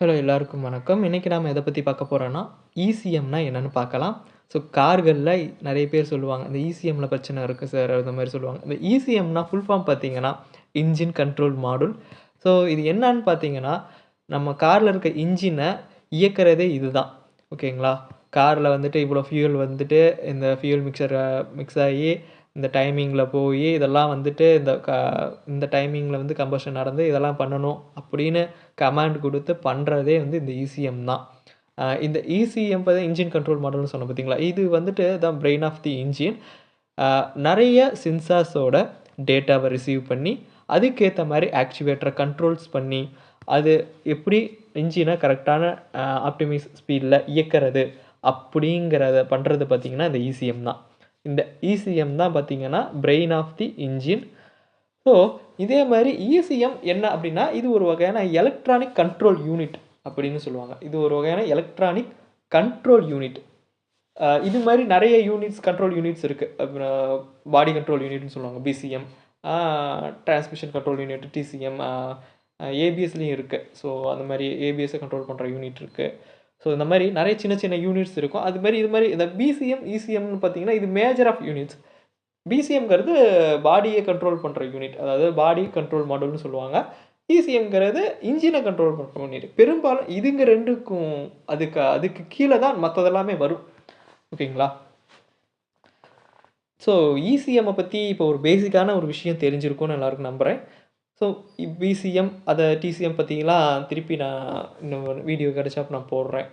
Hello எல்லாருக்கும் வணக்கம். இன்னைக்கு நாம எத பத்தி பார்க்க போறோம்னா, இசிஎம்னா என்னன்னு பார்க்கலாம். ஸோ கார்கள்ல நெறைய பேர் சொல்லுவாங்க. இந்த இசிஎம்ல பிரச்சனை இருக்கு சார் அந்த மாரி சொல்லுவாங்க. இந்த இசிஎம்னா ஃபுல் ஃபார்ம் பார்த்தீங்கன்னா, இன்ஜின் கண்ட்ரோல் மாடுல். ஸோ இது என்னன்னு பார்த்தீங்கன்னா, நம்ம கார்ல இருக்க இன்ஜின இயக்குறதே இதுதான். ஓகேங்களா? கார்ல வந்துட்டு இவ்வளோ ஃபியூயல் வந்துட்டு இந்த ஃபியூயல் மிக்ஸ் ஆயி இந்த டைமிங்கில போயி இதெல்லாம் வந்துட்டு இந்த டைமிங்கில வந்து கம்பஷன் நடந்து இதெல்லாம் பண்ணணும் அப்படின்னு கமாண்ட் குடுத்து பண்றதே வந்து இந்த இசிஎம் தான். இந்த இசிஎம் இன்ஜின் கண்ட்ரோல் மாடல்னு சொன்னேன் பார்த்தீங்களா? இது வந்துட்டு தான் பிரெயின் ஆஃப் தி இன்ஜின். நெறைய சென்சார்ஸோட டேட்டாவ ரிசீவ் பண்ணி, அதுக்கேத்த மாரி ஆக்சுவேட்டர கண்ட்ரோல்ஸ் பண்ணி, அது எப்படி இன்ஜின கரெக்ட்டான ஆப்டிமைஸ் ஸ்பீட்ல இயக்கறது அப்படிங்கிறத பண்றது பார்த்தீங்கன்னா, இந்த இசிஎம் தான். இந்த இசிஎம் தான் பார்த்தீங்கன்னா, brain of the engine. So, இதே மாரி இசிஎம் என்ன அப்படின்னா, இது ஒரு வகையான எலக்ட்ரானிக் கண்ட்ரோல் யூனிட் அப்படின்னு சொல்லுவாங்க. இது ஒரு வகையான எலக்ட்ரானிக் கண்ட்ரோல் யூனிட். இது மாரி நெறைய கண்ட்ரோல் யூனிட்ஸ் இருக்கு. அப்புறம் பாடி கண்ட்ரோல் யூனிட்னு சொல்லுவாங்க. PCM, transmission control unit, TCM, ஏபிஎஸ்லயும் இருக்கு. ஸோ, அந்த மாரி ஏபிஎஸ்ஸ கண்ட்ரோல் பண்ற யூனிட் இருக்கு. ஸோ, இந்த மாரி நெறைய சின்ன சின்ன யூனிட்ஸ் இருக்கும். இது மாரி இந்த பிசிஎம், இசிஎம்னு பார்த்தீங்கன்னா, இது மேஜர் ஆஃப் யூனிட்ஸ். பிசிஎம்ங்கிறது பாடியை கண்ட்ரோல் பண்ணுற யூனிட், அதாவது பாடி கண்ட்ரோல் மாடுல்னு சொல்லுவாங்க. இசிஎம்ங்கிறது இன்ஜினை கண்ட்ரோல் பண்ணுற யூனிட். பெரும்பாலும் இதுங்க ரெண்டுக்கும் அதுக்கு அதுக்கு கீழே தான் மற்றதெல்லாமே வரும். ஓகேங்களா? ஸோ இசிஎம்மை பற்றி இப்போ ஒரு பேசிக்கான ஒரு விஷயம் தெரிஞ்சிருக்கும்னு எல்லாருக்கும் நம்புகிறேன். ஸோ பிசிஎம் அதை டிசிஎம் பற்றிலாம் திருப்பி நான் இன்னும் வீடியோ கிடைச்சா நான் போடுறேன்.